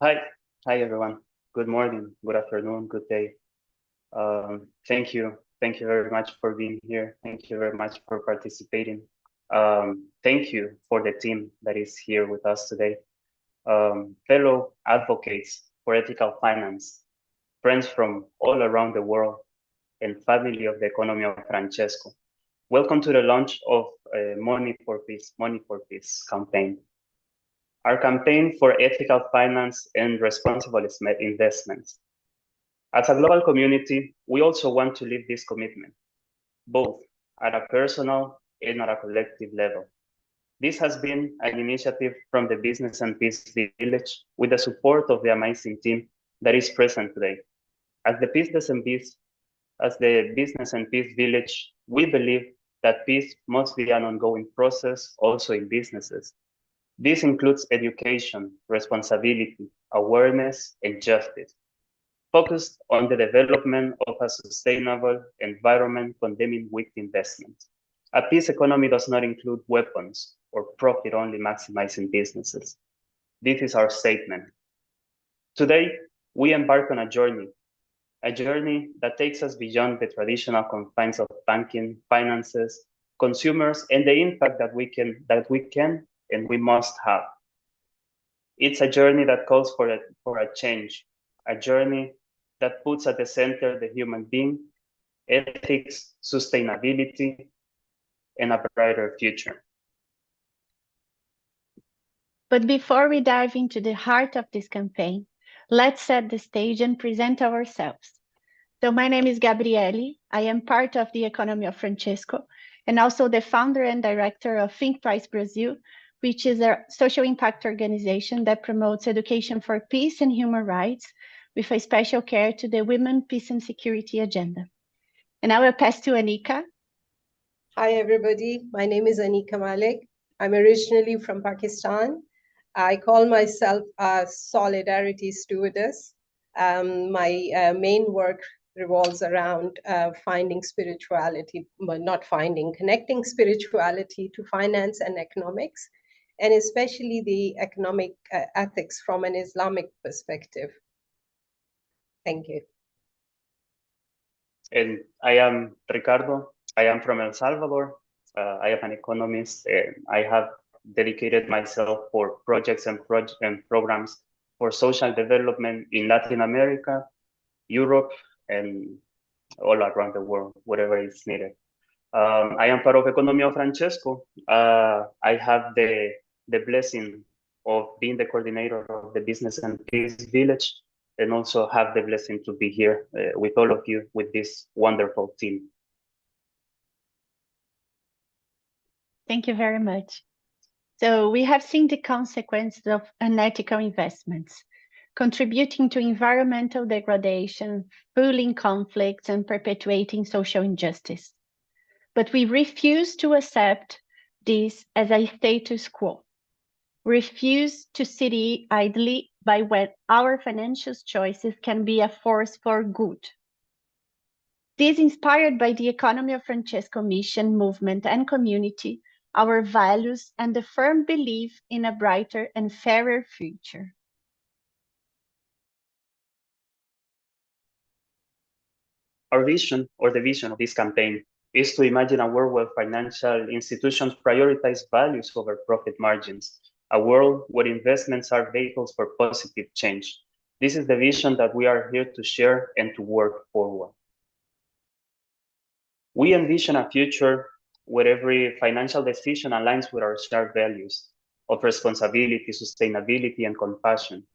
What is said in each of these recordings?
Hi, hi everyone. Good morning, good afternoon, good day. Thank you very much for being here. Thank you very much for participating. Thank you for the team that is here with us today. Fellow advocates for ethical finance, friends from all around the world, and family of the economy of Francesco. Welcome to the launch of Money for Peace campaign. Our campaign for ethical finance and responsible investments. As a global community, we also want to live this commitment, both at a personal and at a collective level. This has been an initiative from the Business and Peace Village with the support of the amazing team that is present today. As the Business and Peace Village, we believe that peace must be an ongoing process also in businesses. This includes education, responsibility, awareness, and justice, focused on the development of a sustainable environment condemning weak investment. A peace economy does not include weapons or profit-only maximizing businesses. This is our statement. Today, we embark on a journey that takes us beyond the traditional confines of banking, finances, consumers, and the impact that we can and we must have. It's a journey that calls for a change, a journey that puts at the center the human being, ethics, sustainability, and a brighter future. But before we dive into the heart of this campaign, let's set the stage and present ourselves. So my name is Gabriele. I am part of the economy of Francesco and also the founder and director of Think Twice Brazil, which is a social impact organization that promotes education for peace and human rights with a special care to the women, peace and security agenda. And I will pass to Anika. Hi, everybody. My name is Anika Malik. I'm originally from Pakistan. I call myself a solidarity stewardess. My main work revolves around connecting spirituality to finance and economics, and especially the economic ethics from an Islamic perspective. Thank you. And I am Ricardo. I am from El Salvador. I am an economist, and I have dedicated myself for projects and programs for social development in Latin America, Europe, and all around the world, wherever is needed. I am part of Economy of Francesco. I have the blessing of being the coordinator of the Business and Peace Village, and also have the blessing to be here with all of you with this wonderful team. Thank you very much. So we have seen the consequences of unethical investments, contributing to environmental degradation, fueling conflicts, and perpetuating social injustice. But we refuse to accept this as a status quo. Refuse to sit idly by when our financial choices can be a force for good. This, inspired by the Economy of Francesco mission, movement, and community, our values, and the firm belief in a brighter and fairer future. Our vision, or the vision of this campaign, is to imagine a world where financial institutions prioritize values over profit margins, a world where investments are vehicles for positive change. This is the vision that we are here to share and to work forward. We envision a future where every financial decision aligns with our shared values of responsibility, sustainability, and compassion.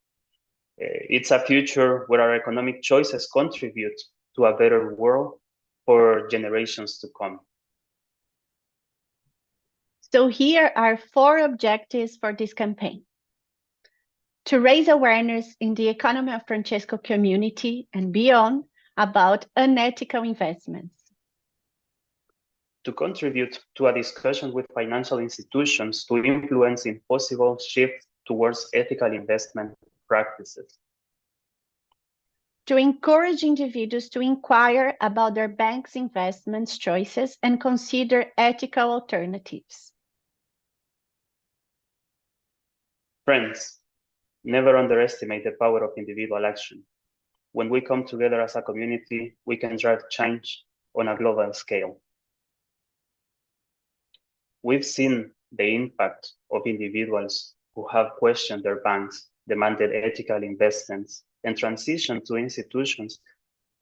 It's a future where our economic choices contribute to a better world for generations to come. So here are 4 objectives for this campaign. To raise awareness in the Economy of Francesco community and beyond about unethical investments. To contribute to a discussion with financial institutions to influence in possible shift towards ethical investment practices. To encourage individuals to inquire about their bank's investments choices and consider ethical alternatives. Friends, Never underestimate the power of individual action. When we come together as a community, we can drive change on a global scale. We've seen the impact of individuals who have questioned their banks, demanded ethical investments, and transitioned to institutions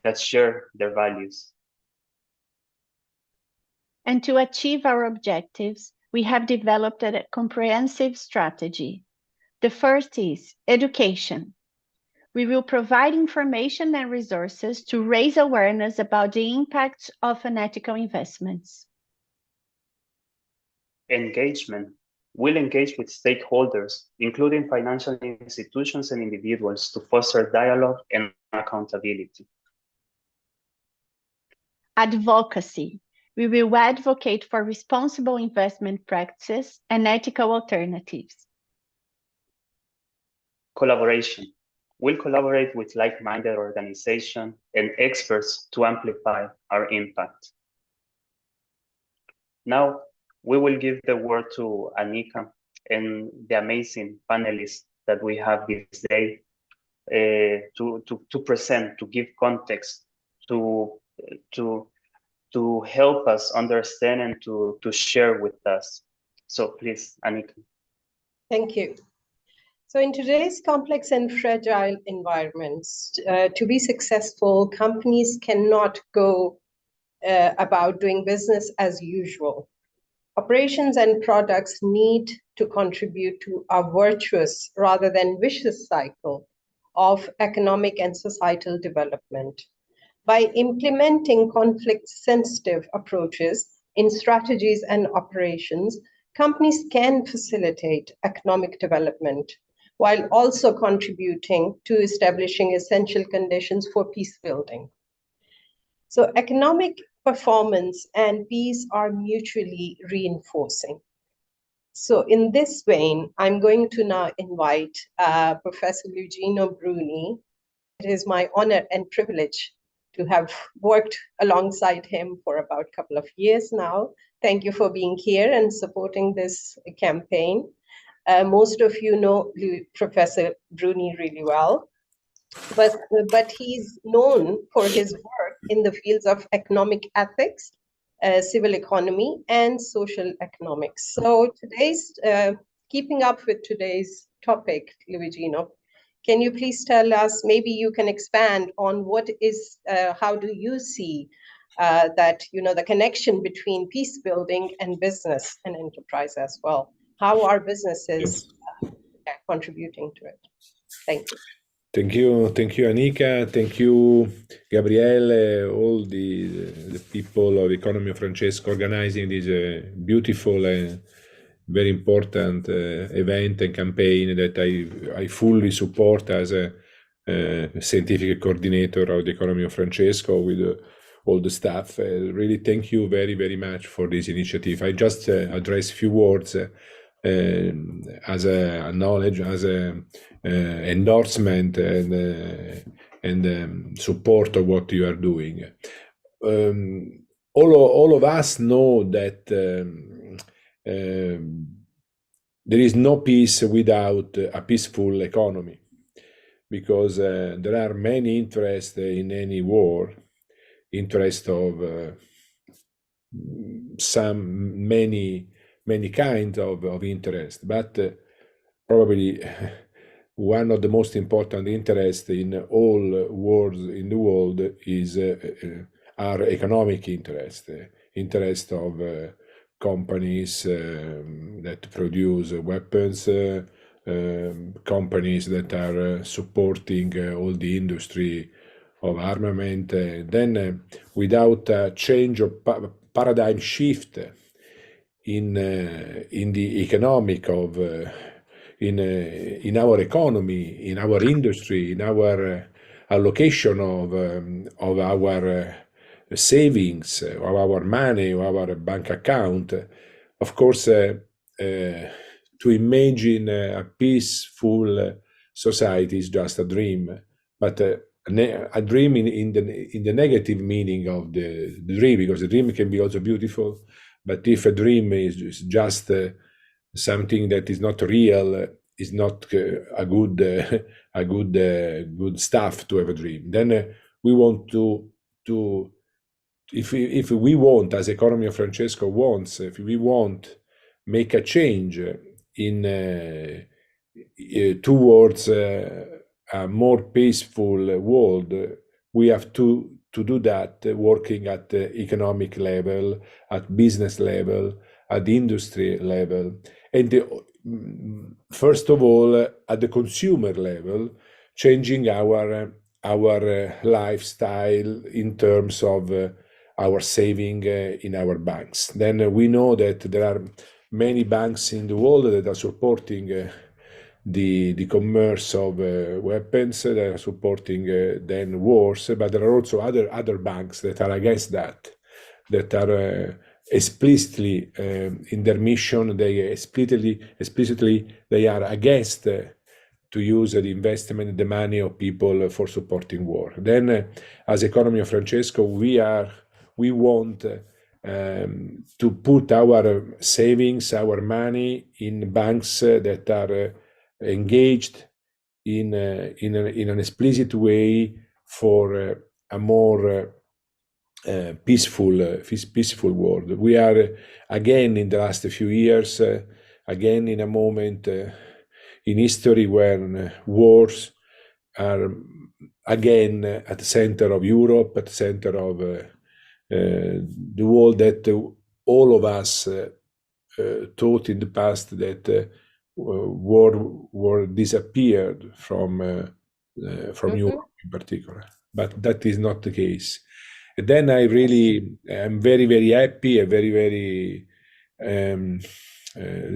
that share their values. And to achieve our objectives, we have developed a comprehensive strategy. The first is education. We will provide information and resources to raise awareness about the impacts of unethical investments. Engagement. We'll engage with stakeholders, including financial institutions and individuals, to foster dialogue and accountability. Advocacy. We will advocate for responsible investment practices and ethical alternatives. Collaboration. We'll collaborate with like-minded organizations and experts to amplify our impact. Now, we will give the word to Anika and the amazing panelists that we have this day to present, to give context, to help us understand and to share with us. So please, Anika. Thank you. So in today's complex and fragile environments, to be successful, companies cannot go about doing business as usual. Operations and products need to contribute to a virtuous rather than vicious cycle of economic and societal development. By implementing conflict-sensitive approaches in strategies and operations, companies can facilitate economic development while also contributing to establishing essential conditions for peace building. So economic performance and peace are mutually reinforcing. So in this vein, I'm going to now invite Professor Luigino Bruni. It is my honor and privilege to have worked alongside him for about a couple of years now. Thank you for being here and supporting this campaign. Most of you know Professor Bruni really well, but he's known for his work in the fields of economic ethics, civil economy, and social economics. So today's, keeping up with today's topic, Luigino, can you please tell us, maybe you can expand on what is, how do you see that, the connection between peace building and business and enterprise as well? How are businesses contributing to it? Thank you. Thank you, Anika. Thank you, Gabriele, all the people of Economy of Francesco organizing this beautiful and very important event and campaign that I fully support as a scientific coordinator of the Economy of Francesco with all the staff. Really, thank you very, very much for this initiative. I just address a few words as a knowledge, as a endorsement and support of what you are doing. All of us know that there is no peace without a peaceful economy, because there are many interests in any war, interest of many kinds of interest, but probably one of the most important interests in all wars in the world is our economic interest of companies that produce weapons, companies that are supporting all the industry of armament. Then without a change of paradigm shift in the economic of in our economy, in our industry, in our allocation of our savings, of our money, of our bank account, of course, to imagine a peaceful society is just a dream, but a dream in the negative meaning of the dream, because the dream can be also beautiful. But if a dream is just something that is not real, is not a good stuff to have a dream. Then we want to if we want, as Economy of Francesco wants, if we want make a change in towards a more peaceful world, we have to do that working at the economic level, at business level, at the industry level, and first of all at the consumer level, changing our lifestyle in terms of our saving in our banks. Then we know that there are many banks in the world that are supporting the commerce of weapons, that are supporting then wars, but there are also other banks that are against that are explicitly in their mission. They explicitly they are against to use the investment, the money of people for supporting war. Then, as Economy of Francesco, we want to put our savings, our money in banks that are engaged in an explicit way for a more peaceful world. We are again in the last few years, again in a moment in history when wars are again at the center of Europe, at the center of the world, that all of us thought in the past that war disappeared from Europe in particular, but that is not the case. And then I really am very, very happy and very, very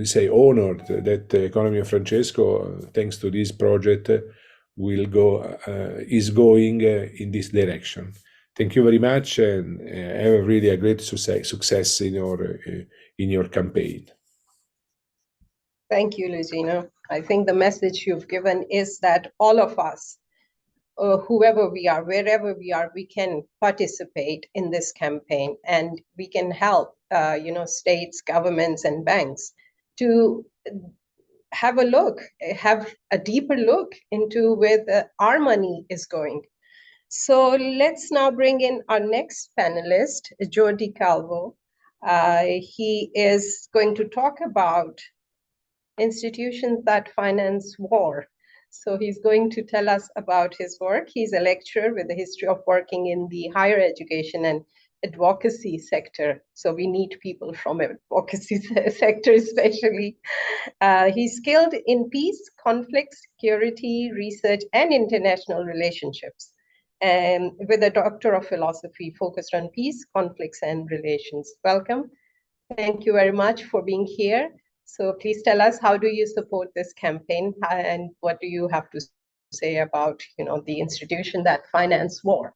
say honored that Economy of Francesco, thanks to this project, is going in this direction. Thank you very much, and have really a great success in your campaign. Thank you, Luigino. I think the message you've given is that all of us, whoever we are, wherever we are, we can participate in this campaign, and we can help, states, governments, and banks to have a deeper look into where our money is going. So let's now bring in our next panelist, Jordi Calvo. He is going to talk about institutions that finance war. So he's going to tell us about his work. He's a lecturer with a history of working in the higher education and advocacy sector. So we need people from advocacy sector especially. He's skilled in peace, conflict, security, research, and international relationships, and with a Doctor of Philosophy focused on peace, conflicts, and relations. Welcome. Thank you very much for being here. So please tell us, how do you support this campaign, and what do you have to say about, the institution that finance war?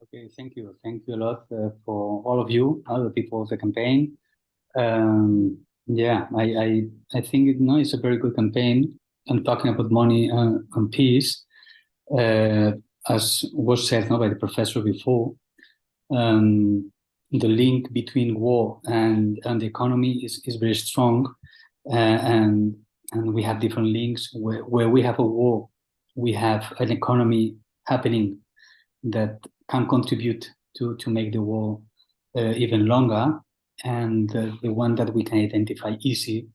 Okay, thank you. Thank you a lot for all of you, other people of the campaign. Yeah, I think it's a very good campaign. I'm talking about money on peace, as was said by the professor before. The link between war and the economy is very strong, and we have different links. Where we have a war, we have an economy happening that can contribute to make the war even longer. And the one that we can identify easy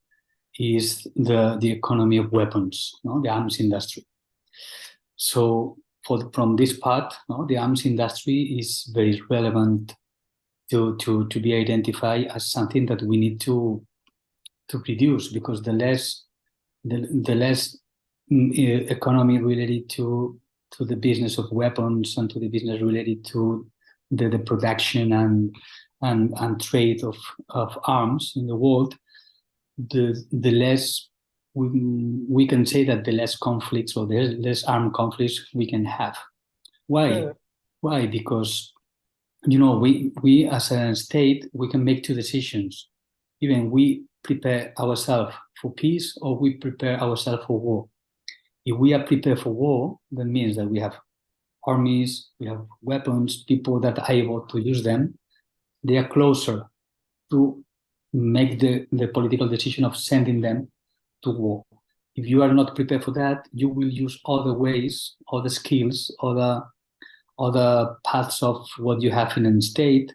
is the economy of weapons, the arms industry. So from this part, the arms industry is very relevant to be identified as something that we need to reduce, because the less economy related to the business of weapons and to the business related to the production and trade of arms in the world, the less we can say that the less conflicts or the less armed conflicts we can have. Why? Why? Because we as a state, we can make two decisions. Even we prepare ourselves for peace, or we prepare ourselves for war. If we are prepared for war, that means that we have armies, we have weapons, people that are able to use them. They are closer to make the political decision of sending them to war. If you are not prepared for that, you will use other ways, other skills, other paths of what you have in a state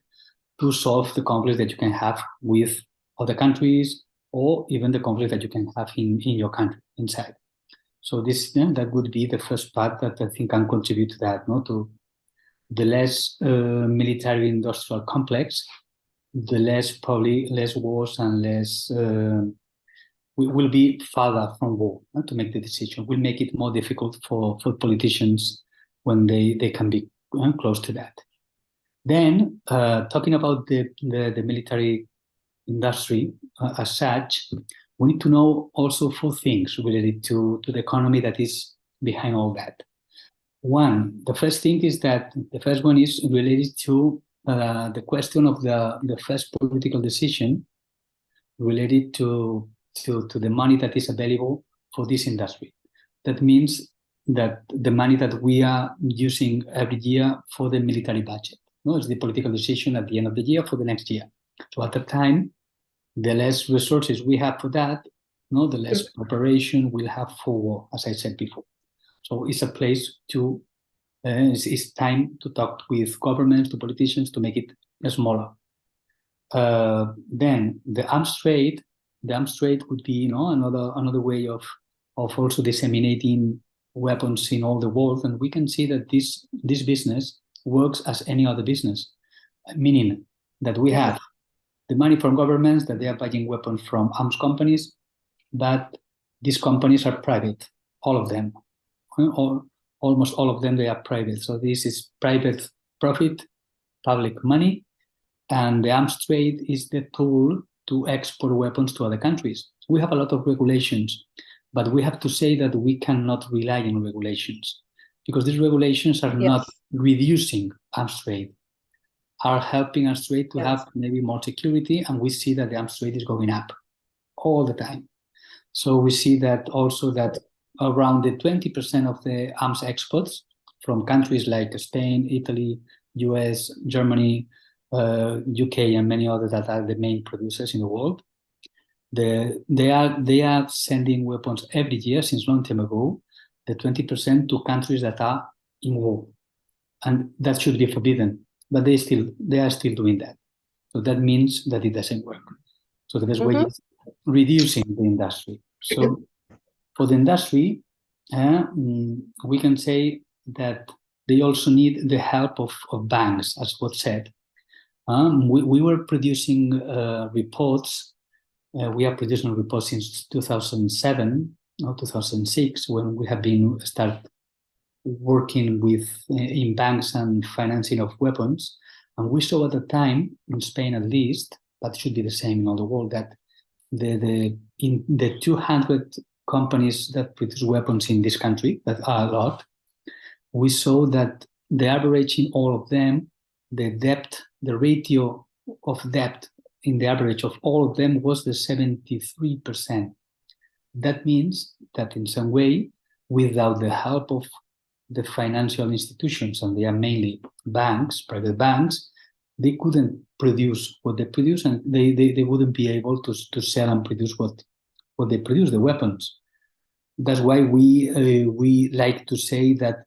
to solve the conflicts that you can have with other countries, or even the conflict that you can have in your country inside. So this that would be the first part that I think can contribute to that, no? To the less military industrial complex, the less probably less wars and less we will be farther from war to make the decision. Will make it more difficult for politicians when they can be close to that. Then talking about the military industry as such, we need to know also 4 things related to the economy that is behind all that. The first thing is that the first one is related to the question of the first political decision related to the money that is available for this industry. That means that the money that we are using every year for the military budget. No, it's the political decision at the end of the year for the next year. So at the time, the less resources we have for that, no, the less preparation we'll have for war, as I said before. So it's a place to, it's time to talk with governments, to politicians, to make it smaller. Then the arms trade would be, another way of also disseminating weapons in all the world, and we can see that this business works as any other business, meaning that we have the money from governments that they are buying weapons from arms companies, but these companies are private, all of them, almost all of them, they are private. So this is private profit, public money, and the arms trade is the tool to export weapons to other countries. We have a lot of regulations, but we have to say that we cannot rely on regulations, because these regulations are not reducing arms trade, are helping arms trade to have maybe more security, and we see that the arms trade is going up all the time. So we see that also that around the 20% of the arms exports from countries like Spain, Italy, US, Germany, UK, and many others that are the main producers in the world, they are sending weapons every year since long time ago, the 20% to countries that are in war, and that should be forbidden. But they are still doing that. So that means that it doesn't work. So the best way is reducing the industry. So for the industry, we can say that they also need the help of banks, as was said. We were producing reports. We are producing reports since 2007 or 2006, when we have been start working with in banks and financing of weapons. And we saw at the time, in Spain at least, but it should be the same in all the world, that in the 200 companies that produce weapons in this country, that are a lot, we saw that the average in all of them, the ratio of debt in the average of all of them was the 73%. That means that in some way, without the help of the financial institutions, and they are mainly banks, private banks, they couldn't produce what they produce, and they wouldn't be able to sell and produce what they produce, the weapons. That's why we like to say that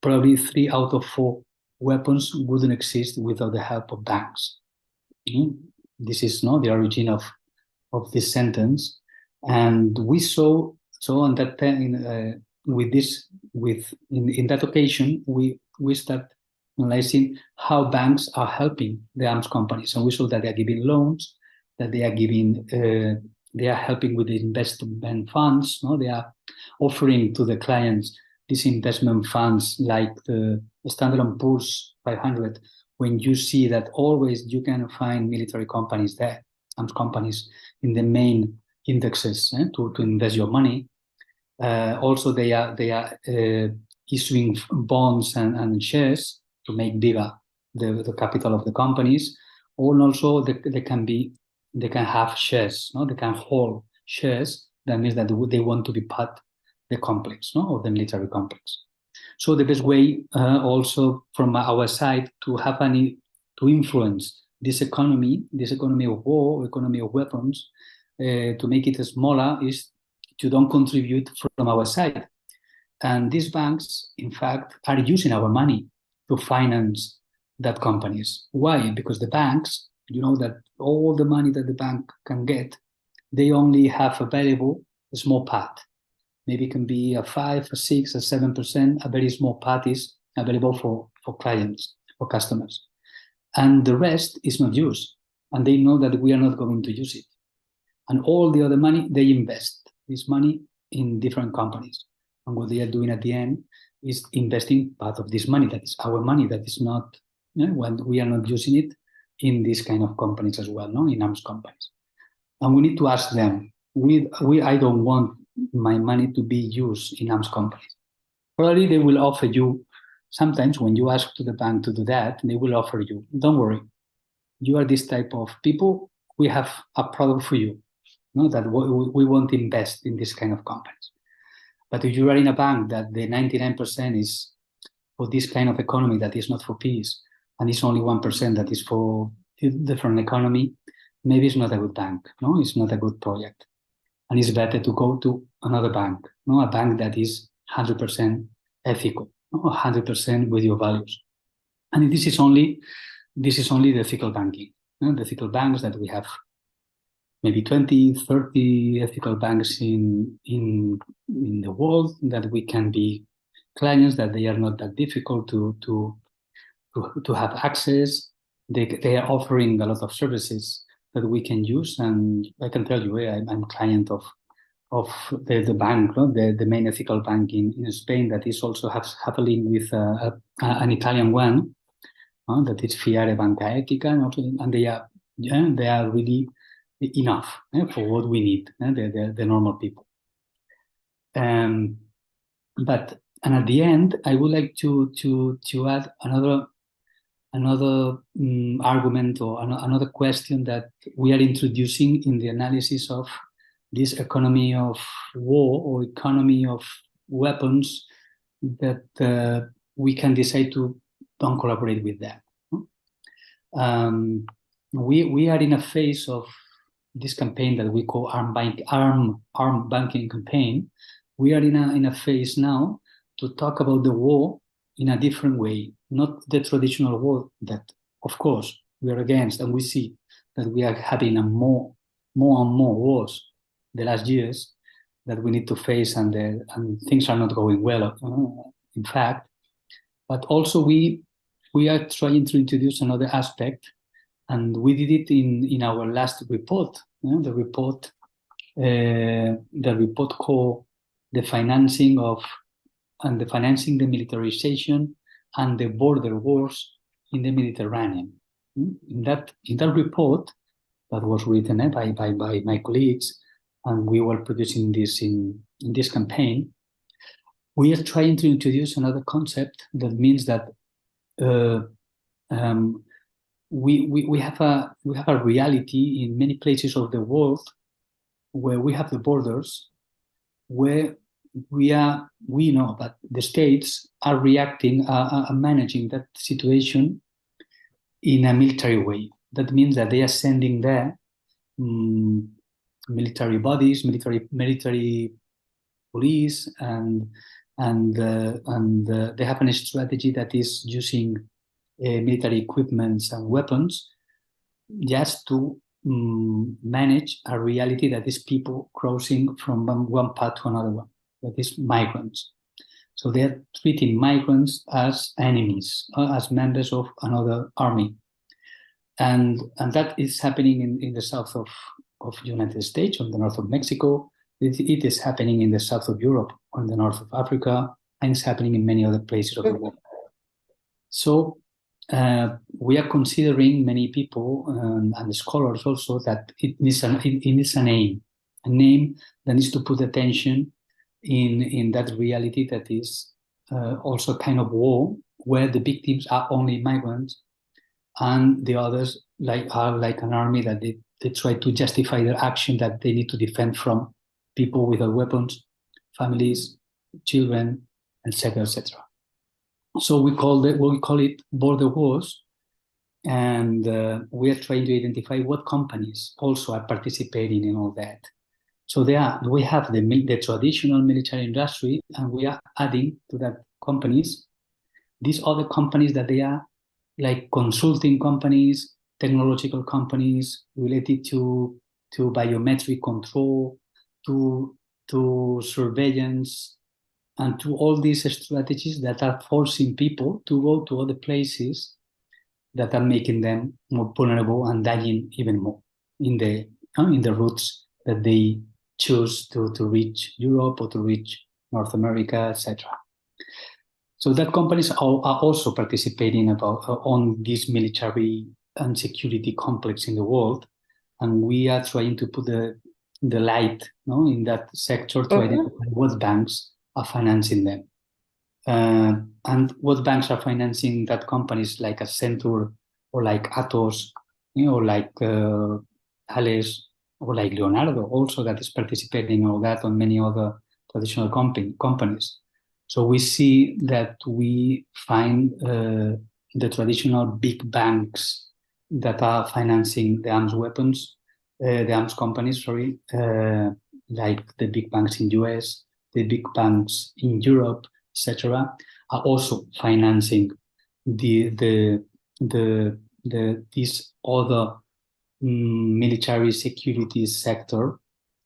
probably 3 out of 4 weapons wouldn't exist without the help of banks. This is the origin of this sentence, and we saw on that time in that occasion we start analyzing how banks are helping the arms companies, and we saw that they are giving loans, that they are giving they are helping with the investment funds. They are offering to the clients these investment funds like the Standard & Poor's 500. When you see that always you can find military companies there, arms companies in the main indexes to invest your money. Also, they are issuing bonds and shares to make bigger the capital of the companies. Or also they can have shares. They can hold shares. That means that they want to be part the complex, of the military complex. So the best way also from our side to influence this economy of war, economy of weapons, to make it smaller, is don't contribute from our side. And these banks, in fact, are using our money to finance that companies. Why? Because the banks, you know that all the money that the bank can get, they only have available a small part. Maybe it can be a 5, a 6, a 7%, a very small part is available for clients, for customers. And the rest is not used. And they know that we are not going to use it. And all the other money, they invest this money in different companies. And what they are doing at the end is investing part of this money, that is our money, that is not, when we are not using it in these kind of companies as well, no, in arms companies. And we need to ask them, I don't want my money to be used in arms companies. Probably they will offer you, sometimes when you ask to the bank to do that, they will offer you, don't worry, you are this type of people, we have a product for you, no, that we won't invest in this kind of companies. But if you are in a bank that the 99% is for this kind of economy that is not for peace, and it's only 1% that is for different economy, maybe it's not a good bank, no, it's not a good project. And it's better to go to another bank, no, a bank that is 100% ethical, no, 100% with your values. And this is only the ethical banking, no? The ethical banks that we have, maybe 20, 30 ethical banks in the world that we can be clients, that they are not that difficult to have access. They are offering a lot of services that we can use, and I can tell you, I'm a client of the bank, no? the main ethical bank in Spain, that is also has a link with an Italian one, that is Fiare Banca Etica, and they are really enough for what we need, the normal people. And at the end, I would like to add another argument or another question that we are introducing in the analysis of this economy of war or economy of weapons, that we can decide to don't collaborate with them. We are in a phase of this campaign that we call arm banking campaign. We are in a phase now to talk about the war in a different way, not the traditional war that, of course, we are against, and we see that we are having more and more wars the last years that we need to face, and things are not going well, in fact. But also we are trying to introduce another aspect, and we did it in our last report, the report called the financing the militarization and the border wars in the Mediterranean. In that report that was written by my colleagues, and we were producing this in this campaign, we are trying to introduce another concept that means that we have a reality in many places of the world where we have the borders, where we know that the states are reacting, are managing that situation in a military way. That means that they are sending there military bodies, military police, and they have a strategy that is using military equipments and weapons just to manage a reality that is people crossing from one part to another one, that is migrants. So they are treating migrants as enemies, as members of another army. And that is happening in the south of United States, on the north of Mexico. It is happening in the south of Europe, on the north of Africa, and it's happening in many other places of the world. So we are considering, many people and scholars also, that it needs a name that needs to put attention in that reality that is also a kind of war, where the victims are only migrants, and the others are like an army that they try to justify their action, that they need to defend from people without weapons, families, children, etc., etc. So we call it border wars, and we are trying to identify what companies also are participating in all that. So we have the traditional military industry, and we are adding to that companies, these other companies that they are like consulting companies, technological companies related to biometric control, to surveillance, and to all these strategies that are forcing people to go to other places that are making them more vulnerable and dying even more in the routes that they choose to reach Europe or to reach North America, etc. So that companies are also participating on this military and security complex in the world, and we are trying to put the light in that sector to identify what banks are financing them. And what banks are financing that companies like Accenture or like Atos, or like Thales or like Leonardo also, that is participating in all that, on many other traditional companies. So we see that we find the traditional big banks that are financing the arms companies, like the big banks in US, the big banks in Europe, etc., are also financing this other military security sector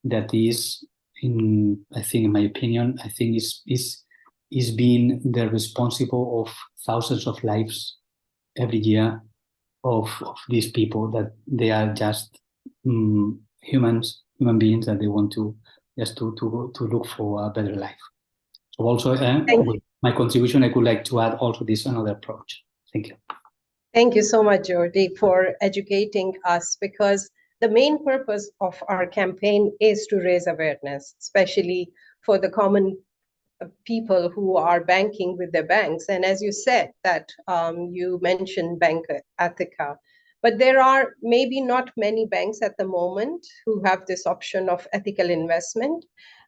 that is, in my opinion, is being the responsible of thousands of lives every year of these people, that they are just human beings that they want to just to look for a better life. So also, my contribution, I would like to add also this another approach. Thank you. Thank you so much, Jordi, for educating us, because the main purpose of our campaign is to raise awareness, especially for the common people who are banking with their banks. And as you said, that you mentioned Bank Ethica, but there are maybe not many banks at the moment who have this option of ethical investment.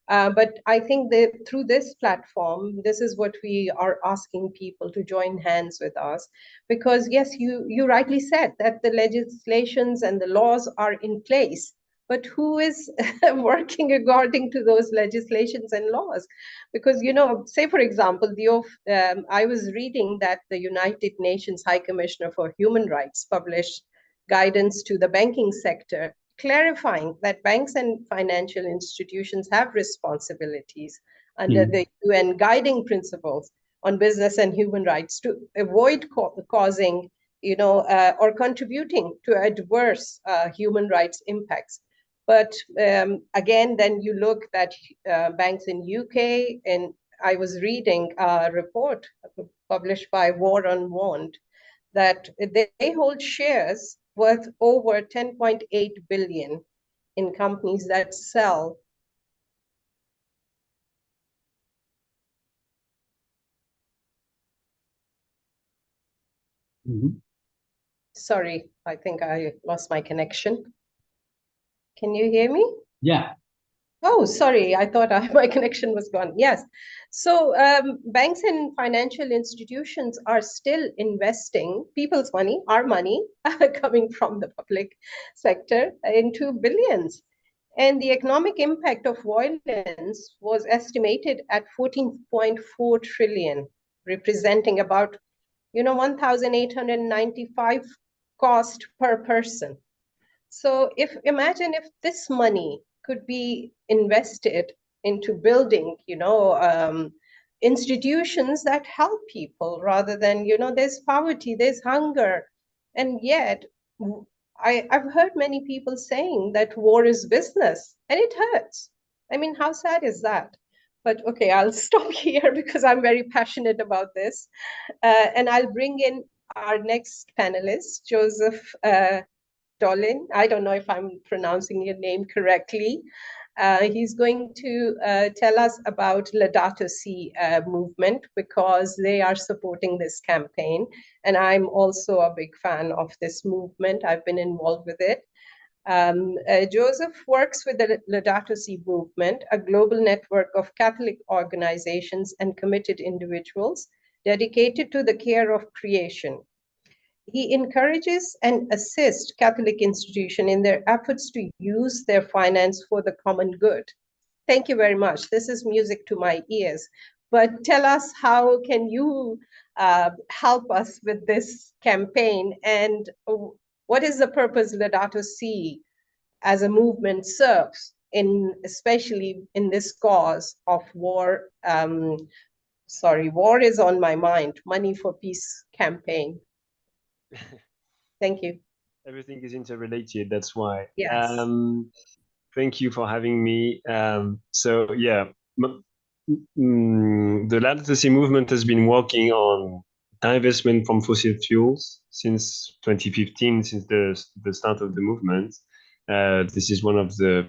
But I think that through this platform, this is what we are asking people to join hands with us. Because yes, you rightly said that the legislations and the laws are in place, but who is working according to those legislations and laws? Because, say, for example, I was reading that the United Nations High Commissioner for Human Rights published guidance to the banking sector, clarifying that banks and financial institutions have responsibilities under the UN guiding principles on business and human rights to avoid causing, or contributing to adverse human rights impacts. But again, then you look at banks in UK, and I was reading a report published by War on Want that they hold shares worth over 10.8 billion in companies that sell. Sorry, I think I lost my connection. Can you hear me? Yeah. Oh, sorry, I thought my connection was gone. Yes. So banks and financial institutions are still investing people's money, our money, coming from the public sector, into billions. And the economic impact of violence was estimated at 14.4 trillion, representing about, 1,895 cost per person. So imagine if this money could be invested into building, institutions that help people, rather than, there's poverty, there's hunger. And yet I've heard many people saying that war is business, and it hurts. I mean, how sad is that? But okay, I'll stop here because I'm very passionate about this. And I'll bring in our next panelist, Joseph Dolin. I don't know if I'm pronouncing your name correctly. He's going to tell us about Laudato Si movement, because they are supporting this campaign. And I'm also a big fan of this movement. I've been involved with it. Joseph works with the Laudato Si movement, a global network of Catholic organizations and committed individuals dedicated to the care of creation. He encourages and assists Catholic institutions in their efforts to use their finance for the common good. Thank you very much. This is music to my ears. But tell us, how can you help us with this campaign, and what is the purpose Laudato Si as a movement serves, especially in this cause of war? War is on my mind. Money for Peace campaign. Thank you. Everything is interrelated. That's why. Yes. Thank you for having me. So yeah, the Laudato Si movement has been working on divestment from fossil fuels since 2015, since the start of the movement. This is one of the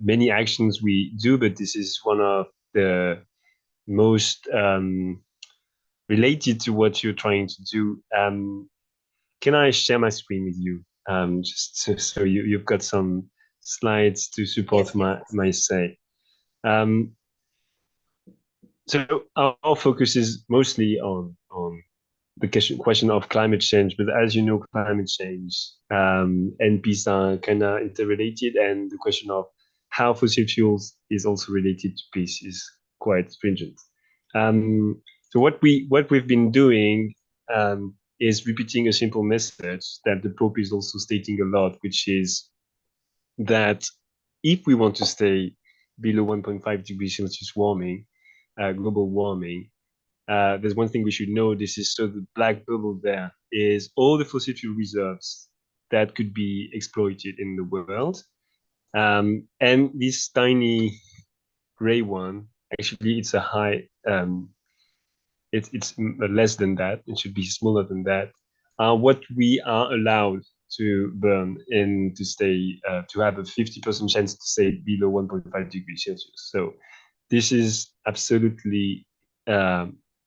many actions we do, but this is one of the most related to what you're trying to do. Can I share my screen with you? Just so you've got some slides to support my say. So our focus is mostly on the question of climate change, but as you know, climate change and peace are kind of interrelated, and the question of how fossil fuels is also related to peace is quite stringent. So what we've been doing is repeating a simple message that the Pope is also stating a lot, which is that if we want to stay below 1.5 degrees Celsius warming, global warming, there's one thing we should know. This is so the black bubble there is all the fossil fuel reserves that could be exploited in the world. And this tiny gray one, actually, it's a high, it's less than that. It should be smaller than that. What we are allowed to burn and to stay, to have a 50% chance to stay below 1.5 degrees Celsius. So this is absolutely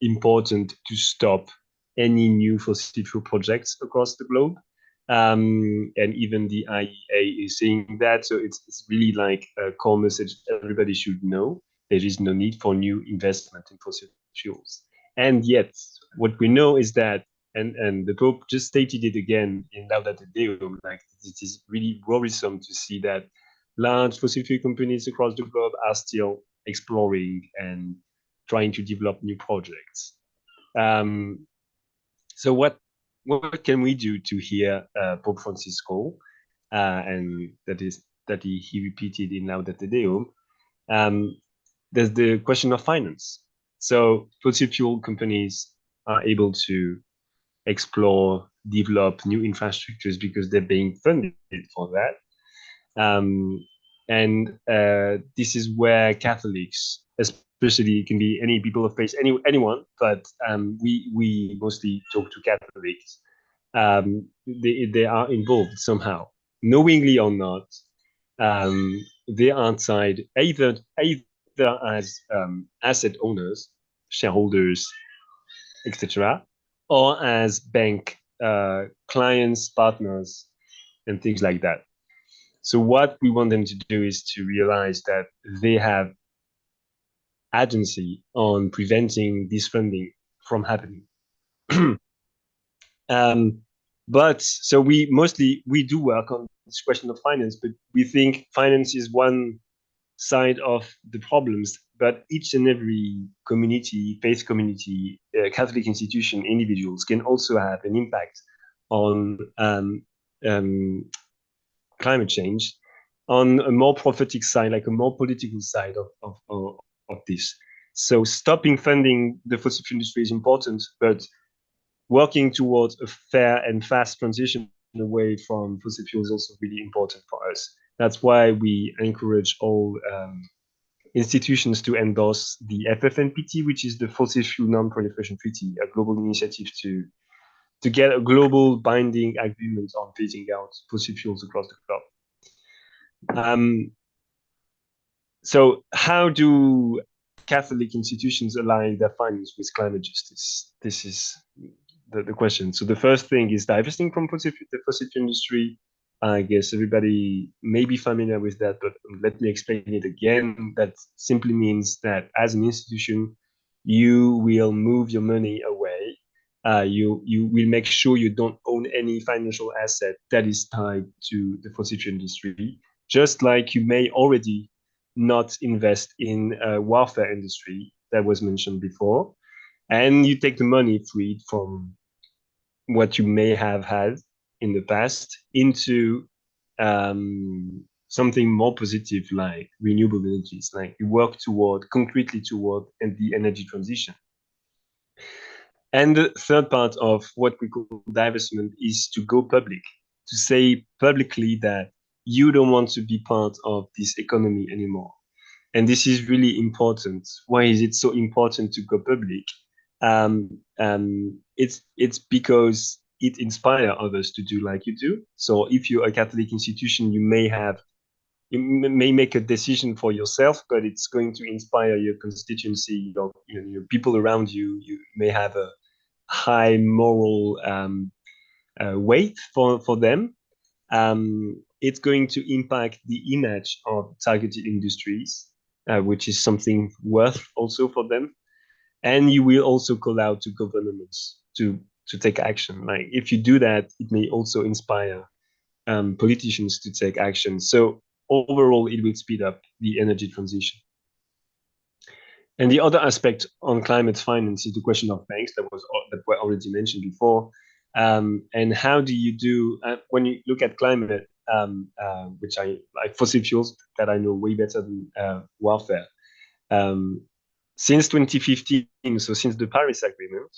important to stop any new fossil fuel projects across the globe. And even the IEA is saying that. So it's really like a core message everybody should know. There is no need for new investment in fossil fuels. And yet, what we know is that, and the Pope just stated it again in Laudato Deum, like it is really worrisome to see that large fossil fuel companies across the globe are still exploring and trying to develop new projects. So what can we do to hear Pope Francis call? And that he repeated in Laudato Deum. There's the question of finance. So fossil fuel companies are able to explore, develop new infrastructures because they're being funded for that. And this is where Catholics, especially, it can be any people of faith, anyone, but we mostly talk to Catholics. They are involved somehow, knowingly or not. They are tied either as asset owners, shareholders, etc., or as bank clients, partners, and things like that. So what we want them to do is to realize that they have agency on preventing this funding from happening. But so we do work on this question of finance, but we think finance is one side of the problems, but each and every community, faith community, Catholic institution, individuals can also have an impact on climate change on a more prophetic side, like a more political side of this. So stopping funding the fossil fuel industry is important, but working towards a fair and fast transition away from fossil fuels is also really important for us. That's why we encourage all institutions to endorse the FFNPT, which is the Fossil Fuel Non-Proliferation Treaty, a global initiative to get a global binding agreement on phasing out fossil fuels across the globe. So how do Catholic institutions align their finance with climate justice? This is the question. So the first thing is divesting from the fossil fuel industry. I guess everybody may be familiar with that, but let me explain it again. That simply means that as an institution, you will move your money away. You will make sure you don't own own any financial asset that is tied to the fossil fuel industry, just like you may already not invest in a warfare industry that was mentioned before, and you take the money freed from what you may have had in the past into something more positive like renewable energies, like you work concretely toward the energy transition. And the third part of what we call divestment is to go public, to say publicly that you don't want to be part of this economy anymore. And this is really important. Why is it so important to go public? It's because it inspires others to do like you do. So if you're a Catholic institution, you may make a decision for yourself, but it's going to inspire your constituency, your people around you. You may have a high moral weight for them. It's going to impact the image of targeted industries, which is something worth also for them. And you will also call out to governments to take action. Like if you do that, it may also inspire politicians to take action. So overall, it will speed up the energy transition. And the other aspect on climate finance is the question of banks that were already mentioned before. And how do you do when you look at climate, which I like fossil fuels that I know way better than warfare. Since 2015, so since the Paris Agreement,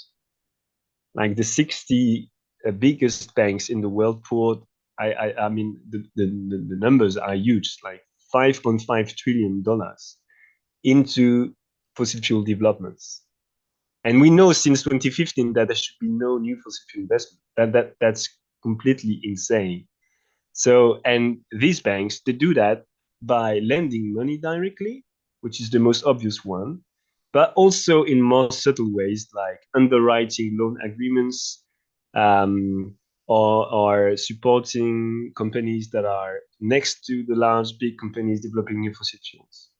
like the 60 biggest banks in the world poured, I mean, the numbers are huge, like $5.5 trillion into fossil fuel developments. And we know since 2015 that there should be no new fossil fuel investment. That's completely insane. So, and these banks, they do that by lending money directly, which is the most obvious one, but also in more subtle ways like underwriting loan agreements, or supporting companies that are next to the large, big companies developing new fossil fuels.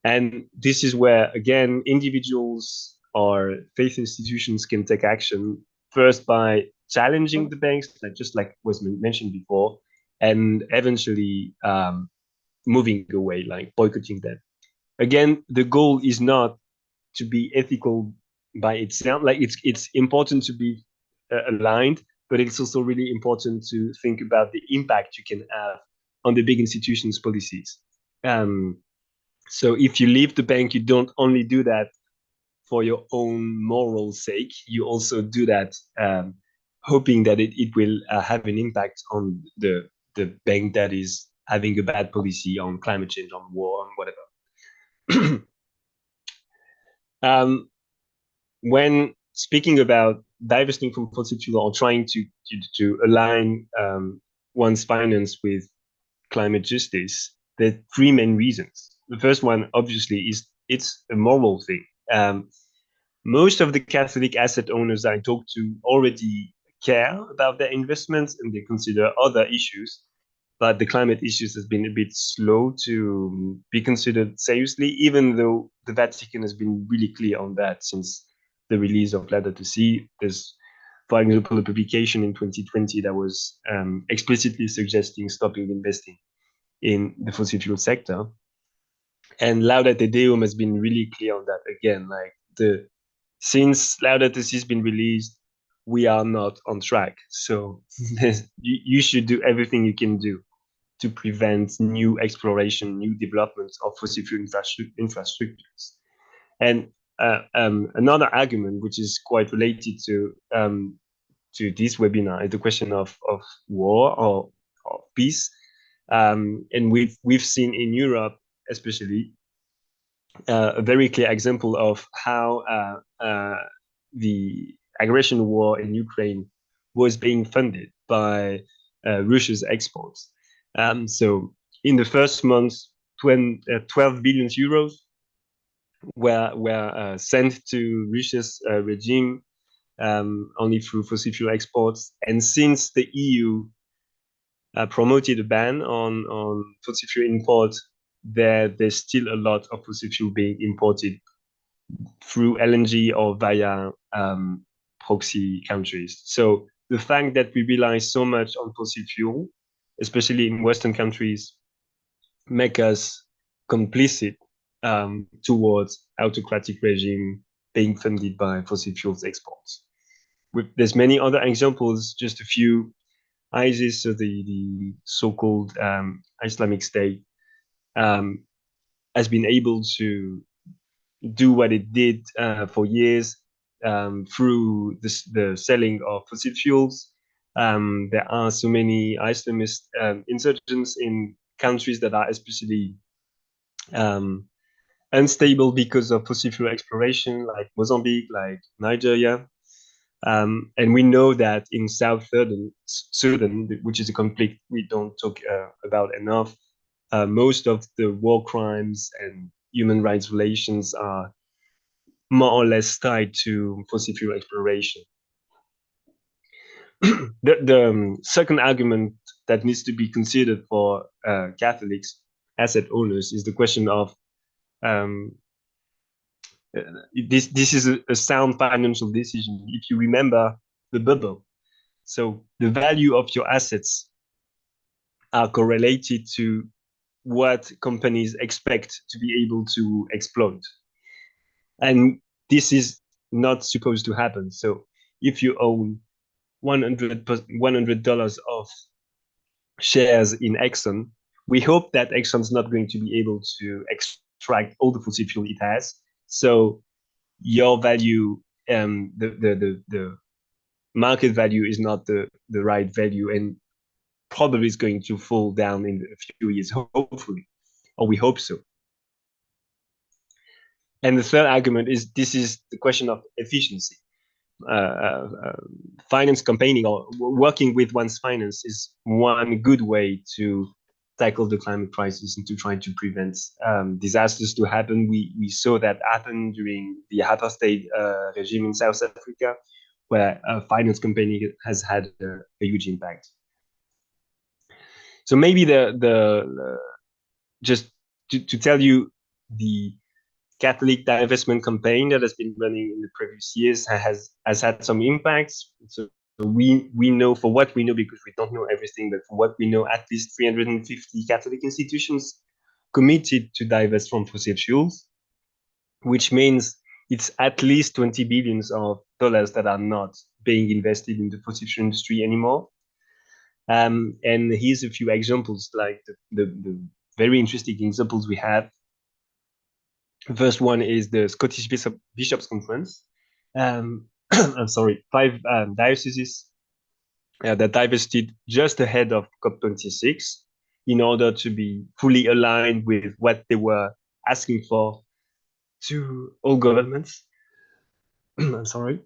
And this is where, again, individuals or faith institutions can take action, first by challenging the banks, just like was mentioned before, and eventually moving away, like boycotting them. Again, the goal is not to be ethical by itself. Like it's important to be aligned, but it's also really important to think about the impact you can have on the big institutions' policies. So if you leave the bank, you don't only do that for your own moral sake, you also do that hoping that it will have an impact on the bank that is having a bad policy on climate change, on war, on whatever. When speaking about divesting from fossil fuel or trying to align one's finance with climate justice, there are three main reasons. The first one, obviously, is it's a moral thing. Most of the Catholic asset owners I talk to already care about their investments and they consider other issues, but the climate issues has been a bit slow to be considered seriously, even though the Vatican has been really clear on that since the release of Laudato Si. There's, for example, a publication in 2020 that was explicitly suggesting stopping investing in the fossil fuel sector. And Laudate Deum has been really clear on that again. Like since Laudato Si has been released, we are not on track. So you should do everything you can do to prevent new exploration, new developments of fossil fuel infrastructures. And another argument, which is quite related to this webinar, is the question of war or peace. And we've seen in Europe, especially, a very clear example of how the aggression war in Ukraine was being funded by Russia's exports. So in the first month, 12 billion euros were sent to Russia's regime only through fossil fuel exports. And since the EU promoted a ban on fossil fuel imports, there's still a lot of fossil fuel being imported through LNG or via proxy countries. So the fact that we rely so much on fossil fuel, especially in Western countries, make us complicit towards autocratic regime being funded by fossil fuels exports. There's many other examples, just a few. ISIS, so the so-called Islamic State, has been able to do what it did for years through the selling of fossil fuels. There are so many Islamist insurgents in countries that are especially unstable because of fossil fuel exploration, like Mozambique, like Nigeria. And we know that in South Sudan, which is a conflict we don't talk about enough, most of the war crimes and human rights violations are more or less tied to fossil fuel exploration. The second argument that needs to be considered for Catholics, asset owners, is the question of this is a sound financial decision. If you remember the bubble, so the value of your assets are correlated to what companies expect to be able to exploit. And this is not supposed to happen. So if you own $100 of shares in Exxon, we hope that Exxon's not going to be able to extract all the fossil fuel it has. So your value, the market value is not the right value, and probably is going to fall down in a few years, hopefully, or we hope so. And the third argument is this is the question of efficiency. Finance campaigning or working with one's finance is one good way to tackle the climate crisis and to try to prevent disasters to happen. We saw that happen during the apartheid regime in South Africa, where finance campaigning has had a huge impact. So maybe just to tell you, the Catholic divestment campaign that has been running in the previous years has had some impacts. So we know, for what we know, because we don't know everything, but for what we know, at least 350 Catholic institutions committed to divest from fossil fuels, which means it's at least $20 billion that are not being invested in the fossil fuel industry anymore. And here's a few examples, like the very interesting examples we have. The first one is the Scottish Bishops' Conference. I'm sorry, 5 dioceses that divested just ahead of COP26 in order to be fully aligned with what they were asking for to all governments. I'm sorry.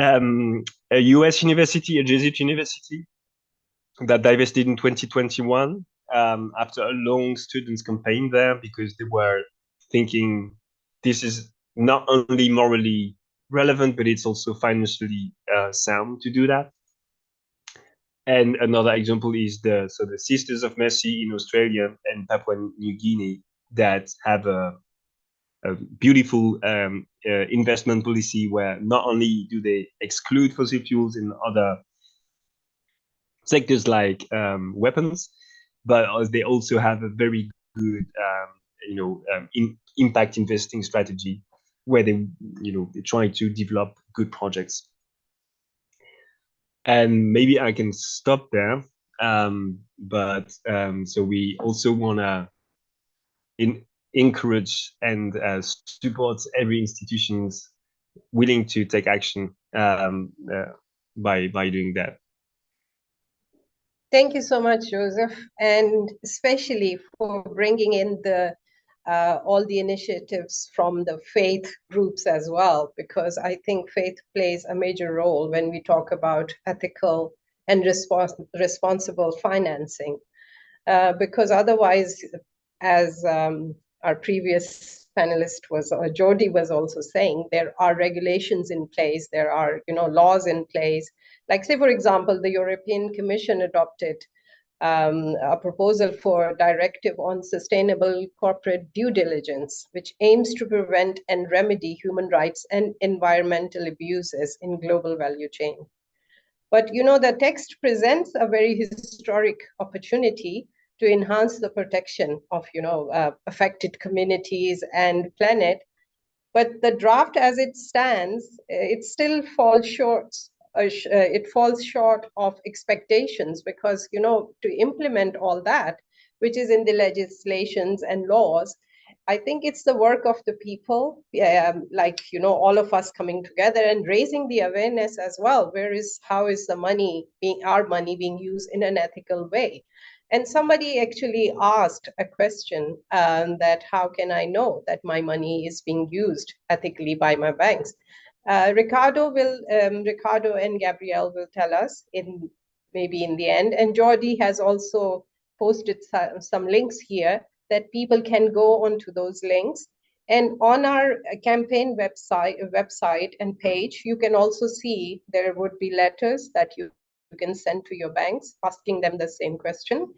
A US university, a Jesuit university, that divested in 2021 after a long students' campaign there, because they were thinking this is not only morally relevant, but it's also financially sound to do that. And another example is the Sisters of Mercy in Australia and Papua New Guinea that have a beautiful investment policy where not only do they exclude fossil fuels in other sectors like weapons, but they also have a very good impact investing strategy where they try to develop good projects. And maybe I can stop there. So we also want to encourage and support every institutions willing to take action by doing that. Thank you so much, Joseph, and especially for bringing in the all the initiatives from the faith groups as well, because I think faith plays a major role when we talk about ethical and responsible financing. Because otherwise, as our previous panelist Jordi was also saying, there are regulations in place, there are laws in place. Like, say, for example, the European Commission adopted a proposal for a directive on sustainable corporate due diligence, which aims to prevent and remedy human rights and environmental abuses in global value chain. But the text presents a very historic opportunity to enhance the protection of affected communities and planet. But the draft as it stands, it still falls short. It falls short of expectations because to implement all that, which is in the legislations and laws, I think it's the work of the people, like all of us coming together and raising the awareness as well. How is the our money being used in an ethical way? And somebody actually asked a question that how can I know that my money is being used ethically by my banks? Ricardo and Gabrielle will tell us maybe in the end. And Jordi has also posted some links here that people can go onto those links. And on our campaign website and page, you can also see there would be letters that you can send to your banks asking them the same question.